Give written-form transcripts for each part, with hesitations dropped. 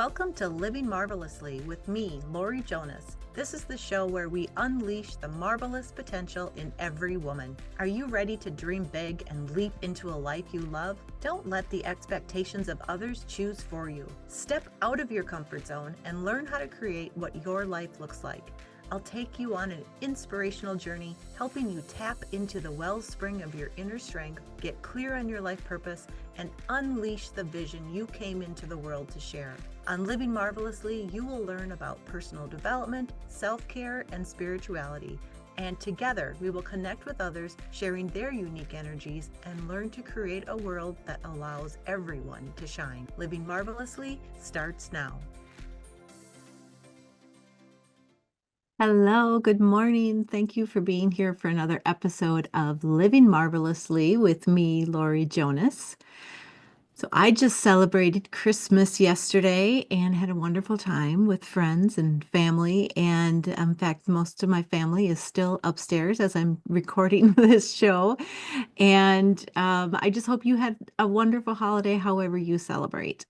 Welcome to Living Marvelously with me, Laurie Jonas. This is the show where we unleash the marvelous potential in every woman. Are you ready to dream big and leap into a life you love? Don't let the expectations of others choose for you. Step out of your comfort zone and learn how to create what your life looks like. I'll take you on an inspirational journey, helping you tap into the wellspring of your inner strength, get clear on your life purpose, and unleash the vision you came into the world to share. On Living Marvelously, you will learn about personal development, self-care, and spirituality. And together, we will connect with others, sharing their unique energies, and learn to create a world that allows everyone to shine. Living Marvelously starts now. Hello, good morning. Thank you for being here for another episode of Living Marvelously with me, Laurie Jonas. So I just celebrated Christmas yesterday and had a wonderful time with friends and family. And in fact, most of my family is still upstairs as I'm recording this show. And I just hope you had a wonderful holiday, however you celebrate.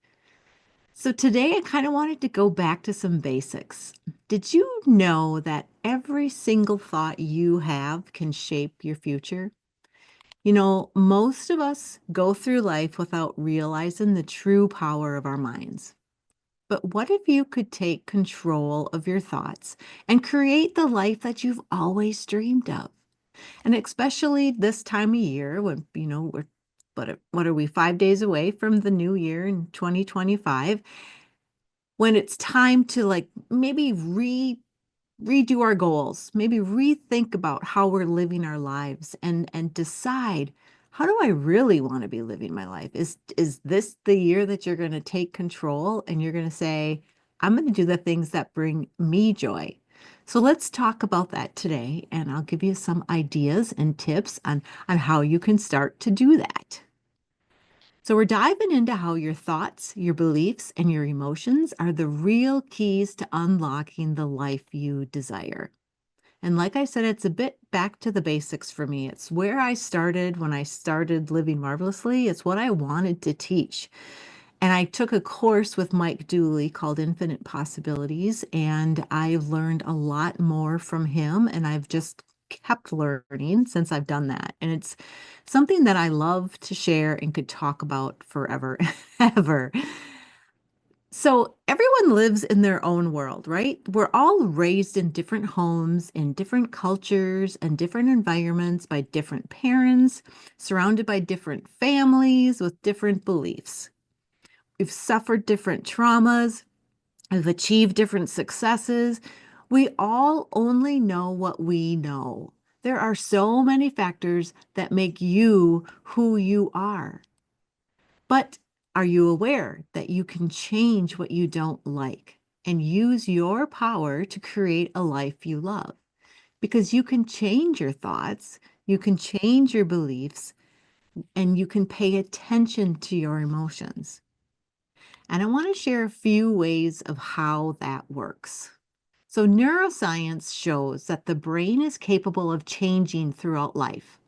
So today I kind of wanted to go back to some basics. Did you know that every single thought you have can shape your future? You know, most of us go through life without realizing the true power of our minds. But what if you could take control of your thoughts and create the life that you've always dreamed of? And especially this time of year when, what are we, 5 days away from the new year in 2025? When it's time to maybe redo our goals, maybe rethink about how we're living our lives and decide, how do I really want to be living my life? Is this the year that you're going to take control and you're going to say, I'm going to do the things that bring me joy? So let's talk about that today, and I'll give you some ideas and tips on how you can start to do that. So we're diving into how your thoughts, your beliefs, and your emotions are the real keys to unlocking the life you desire. And like I said, it's a bit back to the basics for me. It's where I started when I started Living Marvelously. It's what I wanted to teach. And I took a course with Mike Dooley called Infinite Possibilities, and I've learned a lot more from him, and I've just kept learning since I've done that. And it's something that I love to share and could talk about forever, ever. So everyone lives in their own world, right? We're all raised in different homes, in different cultures, and different environments by different parents, surrounded by different families with different beliefs. We've suffered different traumas, we've achieved different successes. We all only know what we know. There are so many factors that make you who you are. But are you aware that you can change what you don't like and use your power to create a life you love? Because you can change your thoughts, you can change your beliefs, and you can pay attention to your emotions. And I want to share a few ways of how that works. So, neuroscience shows that the brain is capable of changing throughout life,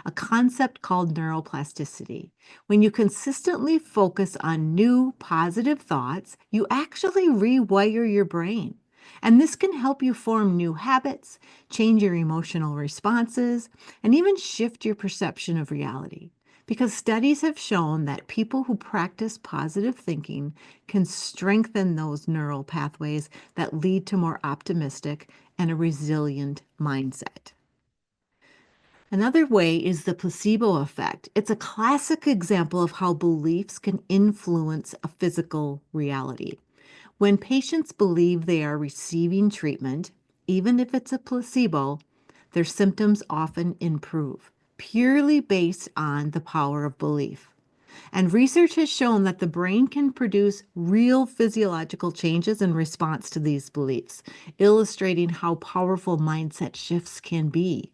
a concept called neuroplasticity. When you consistently focus on new positive thoughts, you actually rewire your brain. And this can help you form new habits, change your emotional responses, and even shift your perception of reality. Because studies have shown that people who practice positive thinking can strengthen those neural pathways that lead to more optimistic and a resilient mindset. Another way is the placebo effect. It's a classic example of how beliefs can influence a physical reality. When patients believe they are receiving treatment, even if it's a placebo, their symptoms often improve, purely based on the power of belief. And research has shown that the brain can produce real physiological changes in response to these beliefs, illustrating how powerful mindset shifts can be.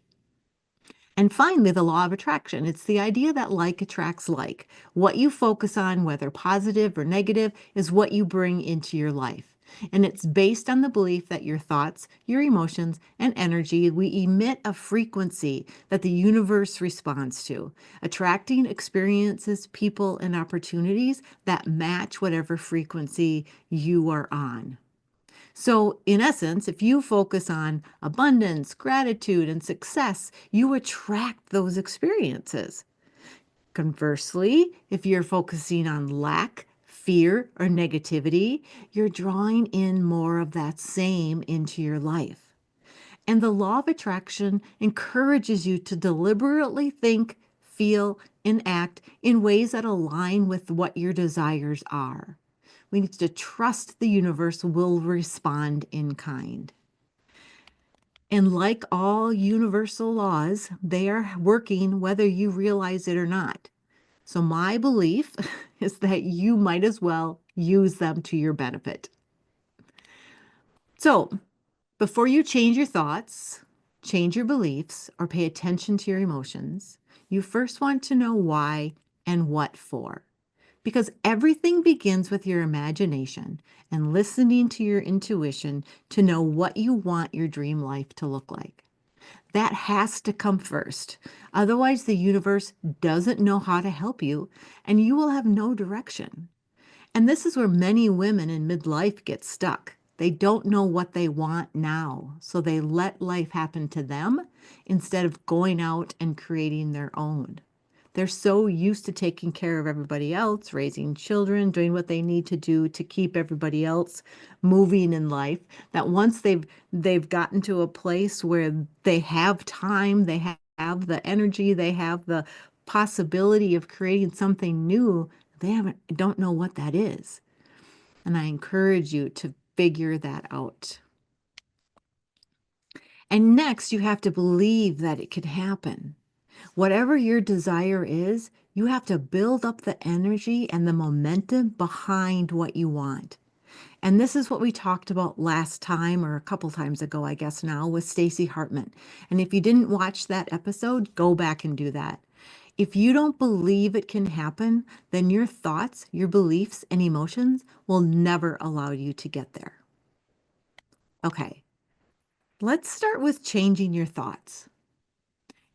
And finally, the law of attraction. It's the idea that like attracts like. What you focus on, whether positive or negative, is what you bring into your life. And it's based on the belief that your thoughts, your emotions, and energy, we emit a frequency that the universe responds to, attracting experiences, people, and opportunities that match whatever frequency you are on. So, in essence, if you focus on abundance, gratitude, and success, you attract those experiences. Conversely, if you're focusing on lack, fear, or negativity, you're drawing in more of that same into your life. And the law of attraction encourages you to deliberately think, feel, and act in ways that align with what your desires are. We need to trust the universe will respond in kind. And like all universal laws, they are working whether you realize it or not. So my belief is that you might as well use them to your benefit. So before you change your thoughts, change your beliefs, or pay attention to your emotions, you first want to know why and what for. Because everything begins with your imagination and listening to your intuition to know what you want your dream life to look like. That has to come first. Otherwise, the universe doesn't know how to help you and you will have no direction. And this is where many women in midlife get stuck. They don't know what they want now, so they let life happen to them instead of going out and creating their own. They're so used to taking care of everybody else, raising children, doing what they need to do to keep everybody else moving in life, that once they've gotten to a place where they have time, they have the energy, they have the possibility of creating something new, don't know what that is. And I encourage you to figure that out. And next, you have to believe that it can happen. Whatever your desire is, you have to build up the energy and the momentum behind what you want. And this is what we talked about last time, or a couple times ago, I guess now, with Stacey Hartman. And if you didn't watch that episode, go back and do that. If you don't believe it can happen, then your thoughts, your beliefs, and emotions will never allow you to get there. Okay, let's start with changing your thoughts.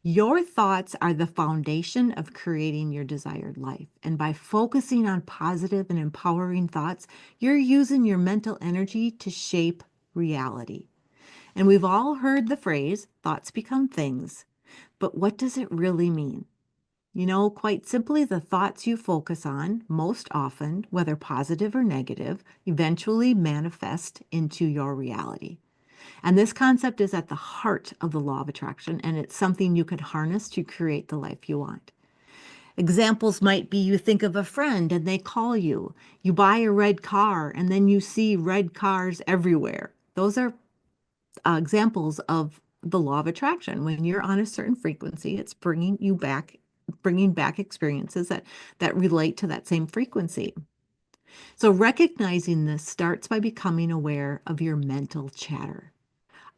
Your thoughts are the foundation of creating your desired life. And by focusing on positive and empowering thoughts, you're using your mental energy to shape reality. And we've all heard the phrase, thoughts become things. But what does it really mean? Quite simply, the thoughts you focus on most often, whether positive or negative, eventually manifest into your reality. And this concept is at the heart of the law of attraction, and it's something you can harness to create the life you want. Examples might be you think of a friend and they call you. You buy a red car and then you see red cars everywhere. Those are examples of the law of attraction. When you're on a certain frequency, it's bringing back experiences that relate to that same frequency. So recognizing this starts by becoming aware of your mental chatter.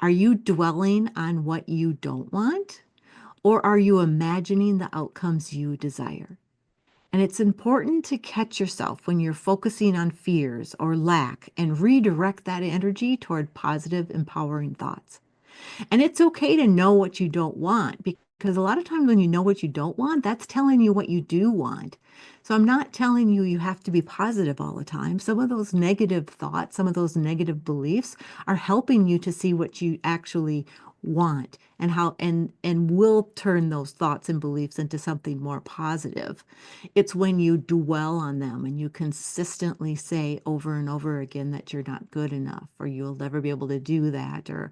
Are you dwelling on what you don't want? Or are you imagining the outcomes you desire? And it's important to catch yourself when you're focusing on fears or lack and redirect that energy toward positive, empowering thoughts. And it's okay to know what you don't want because a lot of times when you know what you don't want, that's telling you what you do want. So I'm not telling you you have to be positive all the time. Some of those negative thoughts, some of those negative beliefs are helping you to see what you actually want and how and will turn those thoughts and beliefs into something more positive. It's when you dwell on them and you consistently say over and over again that you're not good enough or you'll never be able to do that or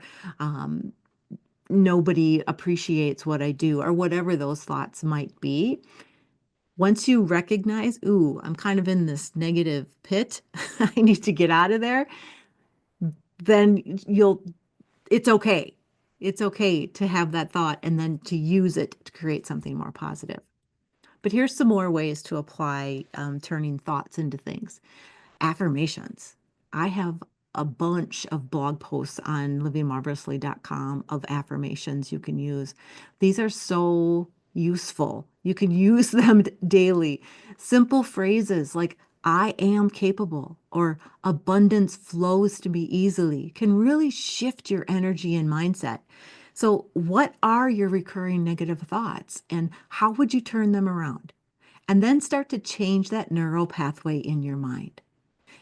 nobody appreciates what I do, or whatever those thoughts might be. Once you recognize, ooh, I'm kind of in this negative pit, I need to get out of there, then it's okay. It's okay to have that thought and then to use it to create something more positive. But here's some more ways to apply turning thoughts into things. Affirmations. I have a bunch of blog posts on livingmarvelously.com of affirmations you can use. These are so useful. You can use them daily. Simple phrases like, I am capable, or abundance flows to me easily can really shift your energy and mindset. So, what are your recurring negative thoughts and how would you turn them around? And then start to change that neural pathway in your mind.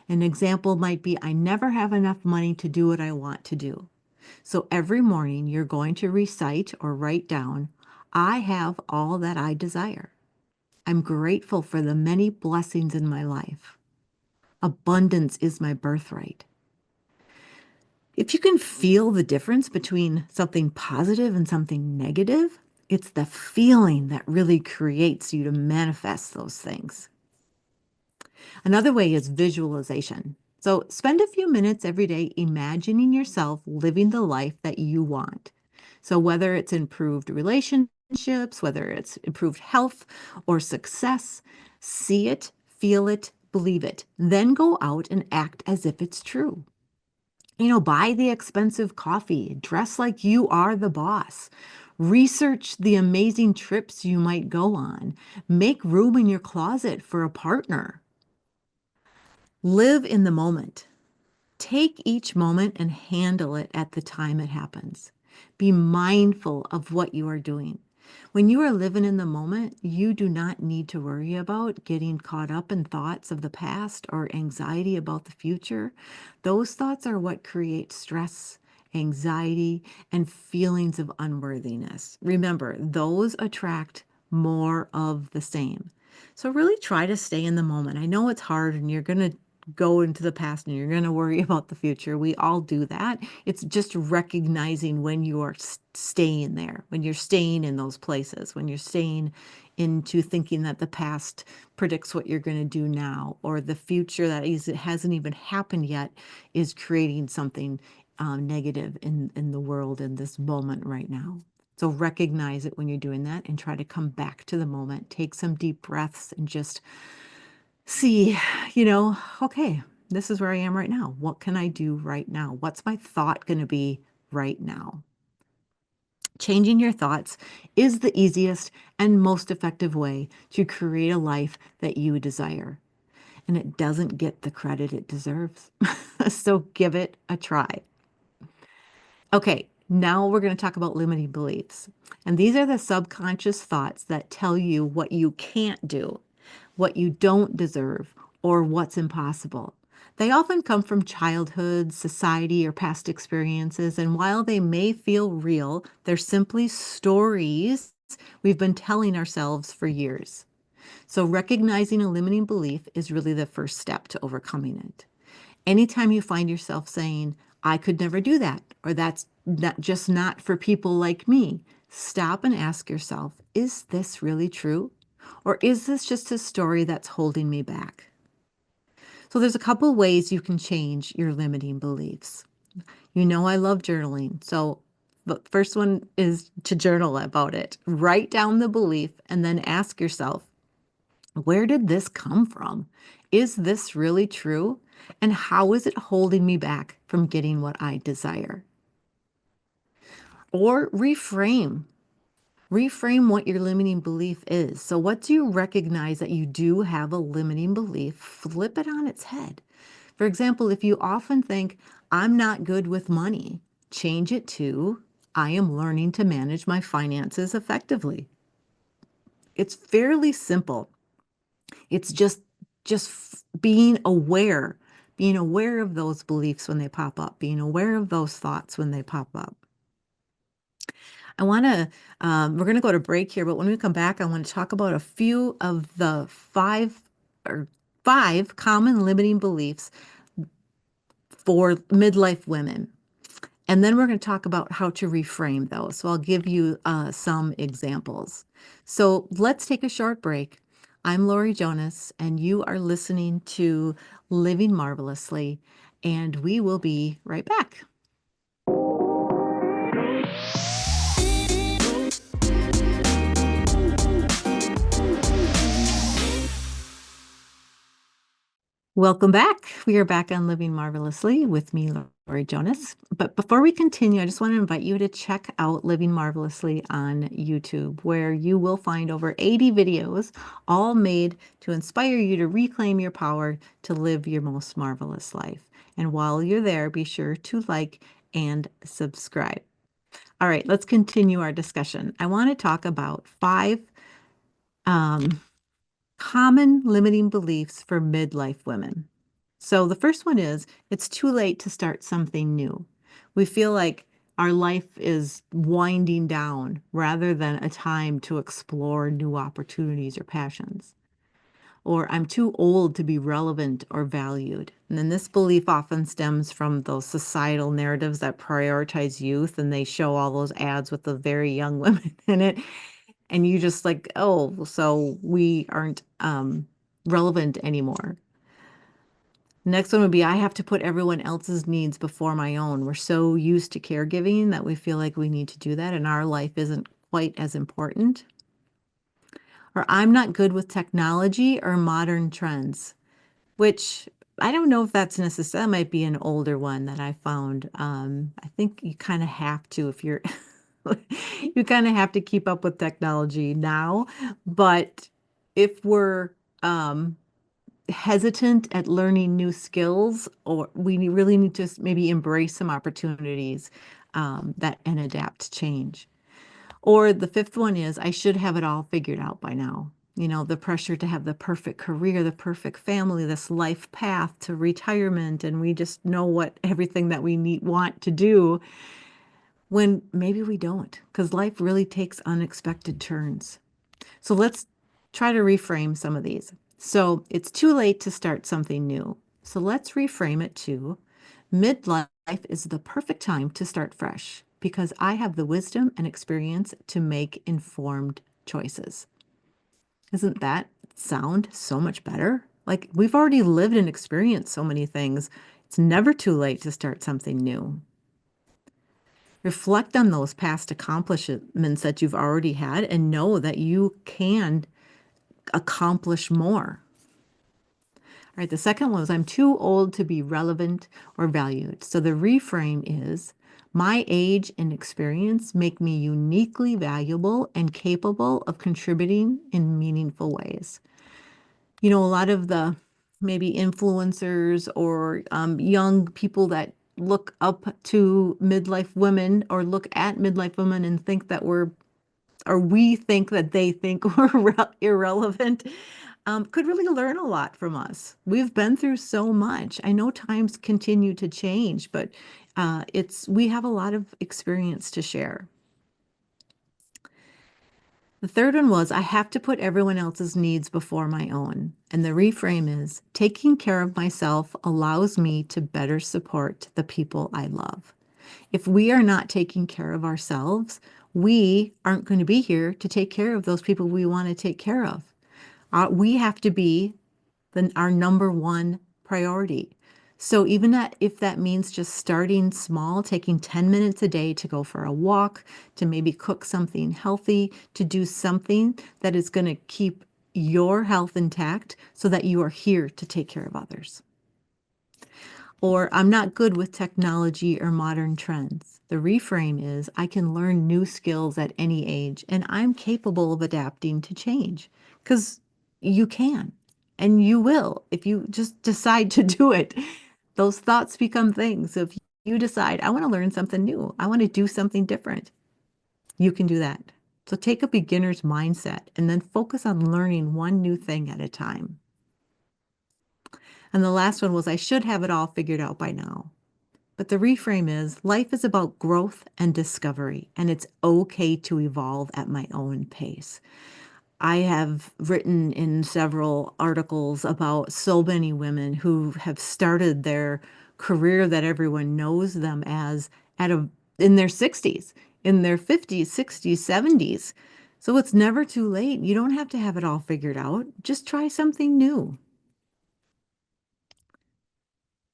An example might be I never have enough money to do what I want to do. So every morning you're going to recite or write down, I have all that I desire. I'm grateful for the many blessings in my life. Abundance is my birthright. If you can feel the difference between something positive and something negative, it's the feeling that really creates you to manifest those things. Another way is visualization. So spend a few minutes every day imagining yourself living the life that you want. So whether it's improved relationships, whether it's improved health or success, see it, feel it, believe it. Then go out and act as if it's true. Buy the expensive coffee, dress like you are the boss. Research the amazing trips you might go on. Make room in your closet for a partner. Live in the moment. Take each moment and handle it at the time it happens. Be mindful of what you are doing. When you are living in the moment, you do not need to worry about getting caught up in thoughts of the past or anxiety about the future. Those thoughts are what create stress, anxiety, and feelings of unworthiness. Remember, those attract more of the same. So really try to stay in the moment. I know it's hard and you're going to go into the past and you're going to worry about the future. We all do that. It's just recognizing when you are staying there, when you're staying in those places, when you're staying into thinking that the past predicts what you're going to do now, or the future that it hasn't even happened yet is creating something negative in the world in this moment right now. So recognize it when you're doing that and try to come back to the moment. Take some deep breaths and just see, okay, this is where I am right now. What can I do right now? What's my thought going to be right now? Changing your thoughts is the easiest and most effective way to create a life that you desire. And it doesn't get the credit it deserves. So give it a try. Okay, now we're going to talk about limiting beliefs. And these are the subconscious thoughts that tell you what you can't do, what you don't deserve, or what's impossible. They often come from childhood, society, or past experiences, and while they may feel real, they're simply stories we've been telling ourselves for years. So recognizing a limiting belief is really the first step to overcoming it. Anytime you find yourself saying, I could never do that, or that's just not for people like me, stop and ask yourself, is this really true? Or is this just a story that's holding me back? So there's a couple ways you can change your limiting beliefs. I love journaling. So the first one is to journal about it. Write down the belief and then ask yourself, where did this come from? Is this really true? And how is it holding me back from getting what I desire? Or reframe. Reframe what your limiting belief is. So, once you recognize that you do have a limiting belief, flip it on its head. For example, if you often think, I'm not good with money, change it to, I am learning to manage my finances effectively. It's fairly simple. It's just being aware of those beliefs when they pop up, being aware of those thoughts when they pop up. We're going to go to break here, but when we come back, I want to talk about a few of the five common limiting beliefs for midlife women. And then we're going to talk about how to reframe those. So I'll give you some examples. So let's take a short break. I'm Laurie Jonas, and you are listening to Living Marvelously, and we will be right back. Welcome back. We are back on Living Marvelously with me, Laurie Jonas. But before we continue, I just want to invite you to check out Living Marvelously on YouTube, where you will find over 80 videos, all made to inspire you to reclaim your power to live your most marvelous life. And while you're there, be sure to like and subscribe. All right, let's continue our discussion. I want to talk about 5 um, common limiting beliefs for midlife women. So the first one is it's too late to start something new. We feel like our life is winding down rather than a time to explore new opportunities or passions. Or I'm too old to be relevant or valued. And then this belief often stems from those societal narratives that prioritize youth, and they show all those ads with the very young women in it. And you just like, oh, so we aren't relevant anymore. Next one would be I have to put everyone else's needs before my own. We're so used to caregiving that we feel like we need to do that, and our life isn't quite as important. Or I'm not good with technology or modern trends, which I don't know if that's necessary. That might be an older one that I found. I think you kind of have to if you're you kind of have to keep up with technology now. But if we're um, hesitant at learning new skills, or we really need to maybe embrace some opportunities that and adapt to change. Or the fifth one is I should have it all figured out by now. You know, the pressure to have the perfect career, the perfect family, this life path to retirement, and we just know what everything that we want to do when maybe we don't, because life really takes unexpected turns. So let's try to reframe some of these. So it's too late to start something new. So let's reframe it to midlife is the perfect time to start fresh because I have the wisdom and experience to make informed choices. Doesn't that sound so much better? Like we've already lived and experienced so many things. It's never too late to start something new. Reflect on those past accomplishments that you've already had and know that you can accomplish more. All right, the second one was I'm too old to be relevant or valued. So the reframe is my age and experience make me uniquely valuable and capable of contributing in meaningful ways. You know, a lot of the maybe influencers or young people that look up to midlife women or look at midlife women and think that we think that they think we're irrelevant, could really learn a lot from us. We've been through so much. I know times continue to change, but we have a lot of experience to share. The third one was I have to put everyone else's needs before my own. And the reframe is taking care of myself allows me to better support the people I love. If we are not taking care of ourselves, we aren't going to be here to take care of those people we want to take care of. We have to be our number one priority. So even if that means just starting small, taking 10 minutes a day to go for a walk, to maybe cook something healthy, to do something that is going to keep your health intact so that you are here to take care of others. Or I'm not good with technology or modern trends. The reframe is I can learn new skills at any age and I'm capable of adapting to change because you can and you will if you just decide to do it. Those thoughts become things. So if you decide, I want to learn something new, I want to do something different, you can do that. So take a beginner's mindset and then focus on learning one new thing at a time. And the last one was I should have it all figured out by now. But the reframe is life is about growth and discovery, and it's okay to evolve at my own pace. I have written in several articles about so many women who have started their career that everyone knows them as in their 60s, in their 50s, 60s, 70s. So it's never too late. You don't have to have it all figured out. Just try something new.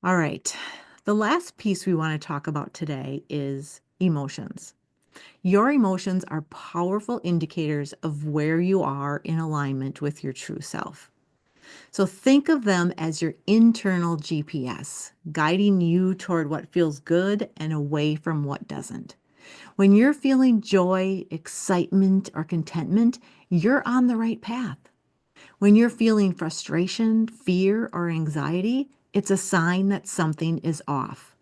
All right. The last piece we want to talk about today is emotions. Your emotions are powerful indicators of where you are in alignment with your true self. So think of them as your internal GPS, guiding you toward what feels good and away from what doesn't. When you're feeling joy, excitement, or contentment, you're on the right path. When you're feeling frustration, fear, or anxiety, it's a sign that something is off.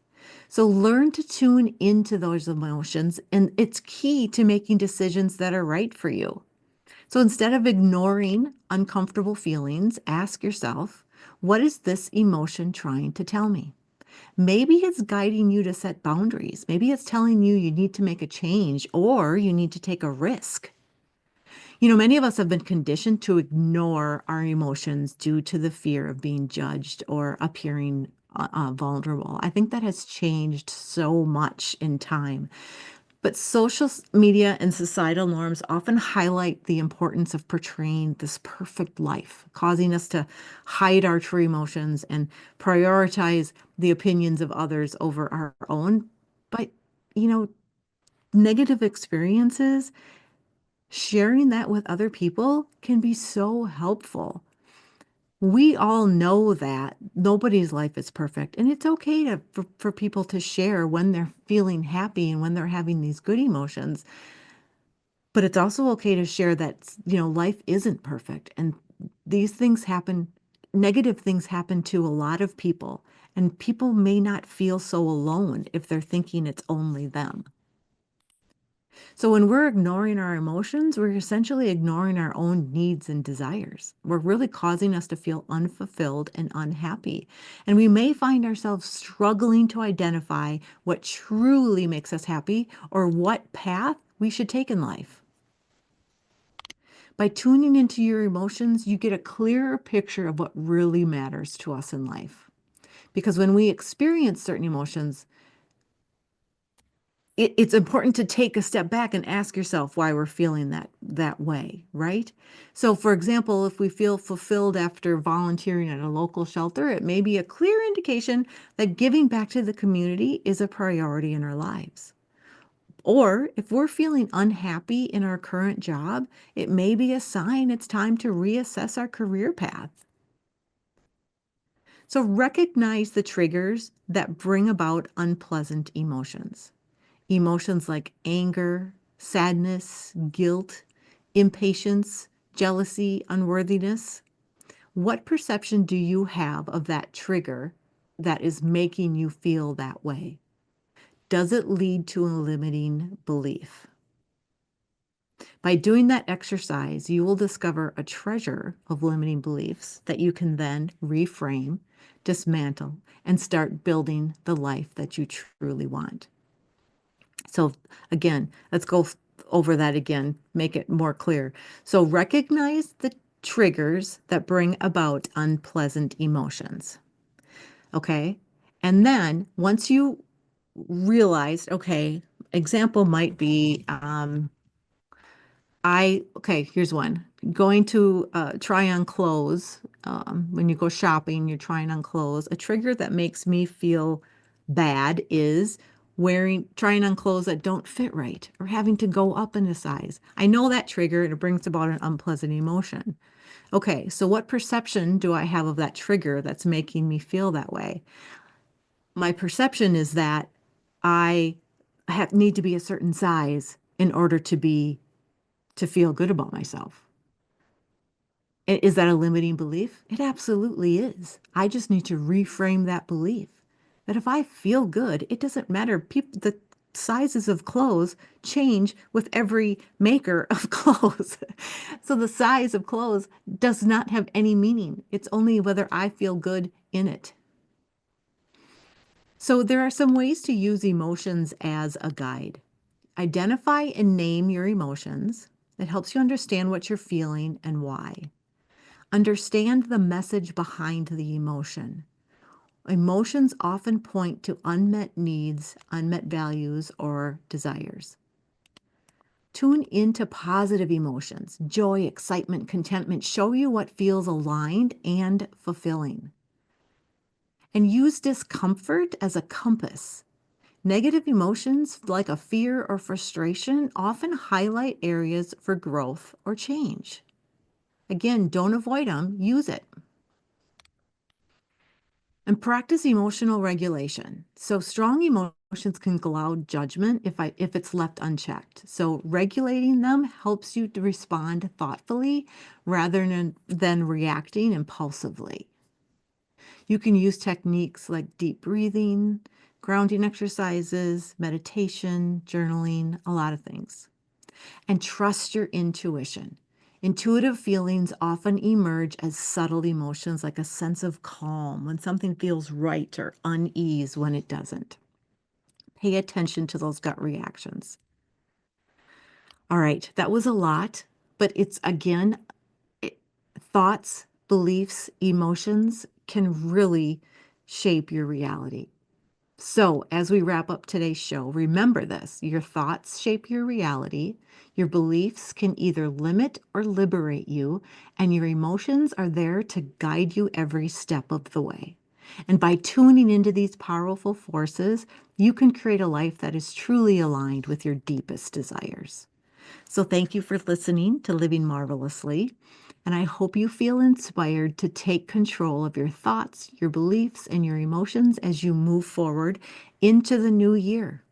So learn to tune into those emotions, and it's key to making decisions that are right for you. So instead of ignoring uncomfortable feelings, ask yourself, what is this emotion trying to tell me? Maybe it's guiding you to set boundaries. Maybe it's telling you you need to make a change or you need to take a risk. Many of us have been conditioned to ignore our emotions due to the fear of being judged or appearing vulnerable. I think that has changed so much in time. But social media and societal norms often highlight the importance of portraying this perfect life, causing us to hide our true emotions and prioritize the opinions of others over our own. But, you know, negative experiences, sharing that with other people can be so helpful. We all know that nobody's life is perfect, and it's okay for people to share when they're feeling happy and when they're having these good emotions. But it's also okay to share that, life isn't perfect and these things happen, negative things happen to a lot of people, and people may not feel so alone if they're thinking it's only them. So when we're ignoring our emotions, we're essentially ignoring our own needs and desires. We're really causing us to feel unfulfilled and unhappy. And we may find ourselves struggling to identify what truly makes us happy or what path we should take in life. By tuning into your emotions, you get a clearer picture of what really matters to us in life. Because when we experience certain emotions, it's important to take a step back and ask yourself why we're feeling that way, right? So, for example, if we feel fulfilled after volunteering at a local shelter, it may be a clear indication that giving back to the community is a priority in our lives. Or if we're feeling unhappy in our current job, it may be a sign it's time to reassess our career path. So recognize the triggers that bring about unpleasant emotions. Emotions like anger, sadness, guilt, impatience, jealousy, unworthiness. What perception do you have of that trigger that is making you feel that way? Does it lead to a limiting belief? By doing that exercise, you will discover a treasure of limiting beliefs that you can then reframe, dismantle, and start building the life that you truly want. So, again, let's go over that again, make it more clear. So, recognize the triggers that bring about unpleasant emotions. Okay. And then once you realize, okay, example might be, okay, here's one. Going to try on clothes. When you go shopping, you're trying on clothes. A trigger that makes me feel bad is trying on clothes that don't fit right or having to go up in a size. I know that trigger and it brings about an unpleasant emotion. Okay, so what perception do I have of that trigger that's making me feel that way? My perception is that I need to be a certain size in order to feel good about myself. Is that a limiting belief? It absolutely is. I just need to reframe that belief. That if I feel good, it doesn't matter. The sizes of clothes change with every maker of clothes. So the size of clothes does not have any meaning. It's only whether I feel good in it. So there are some ways to use emotions as a guide. Identify and name your emotions. It helps you understand what you're feeling and why. Understand the message behind the emotion. Emotions often point to unmet needs, unmet values, or desires. Tune into positive emotions, joy, excitement, contentment. Show you what feels aligned and fulfilling. And use discomfort as a compass. Negative emotions, like a fear or frustration, often highlight areas for growth or change. Again, don't avoid them, use it. And practice emotional regulation. So strong emotions can cloud judgment if it's left unchecked. So regulating them helps you to respond thoughtfully rather than reacting impulsively. You can use techniques like deep breathing, grounding exercises, meditation, journaling, a lot of things. And trust your intuition. Intuitive feelings often emerge as subtle emotions like a sense of calm when something feels right or unease when it doesn't. Pay attention to those gut reactions. All right, that was a lot, but it's again, thoughts, beliefs, emotions can really shape your reality. So, as we wrap up today's show, remember this: your thoughts shape your reality, your beliefs can either limit or liberate you, and your emotions are there to guide you every step of the way. And by tuning into these powerful forces, you can create a life that is truly aligned with your deepest desires. So, thank you for listening to Living Marvelously. And I hope you feel inspired to take control of your thoughts, your beliefs, and your emotions as you move forward into the new year.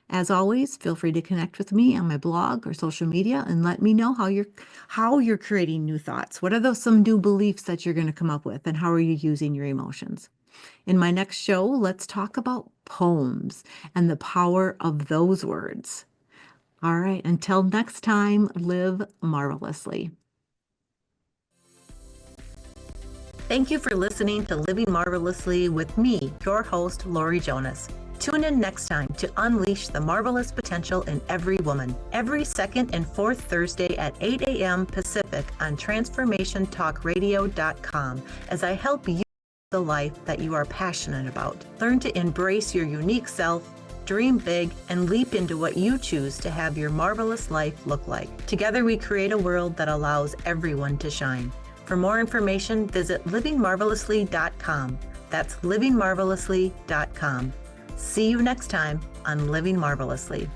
As always, feel free to connect with me on my blog or social media and let me know how you're creating new thoughts. What are some new beliefs that you're going to come up with, and how are you using your emotions? In my next show, let's talk about poems and the power of those words. All right, until next time, live marvelously. Thank you for listening to Living Marvelously with me, your host, Laurie Jonas. Tune in next time to unleash the marvelous potential in every woman, every second and fourth Thursday at 8 a.m. Pacific on transformationtalkradio.com as I help you live the life that you are passionate about. Learn to embrace your unique self, dream big, and leap into what you choose to have your marvelous life look like. Together we create a world that allows everyone to shine. For more information, visit livingmarvelously.com. That's livingmarvelously.com. See you next time on Living Marvelously.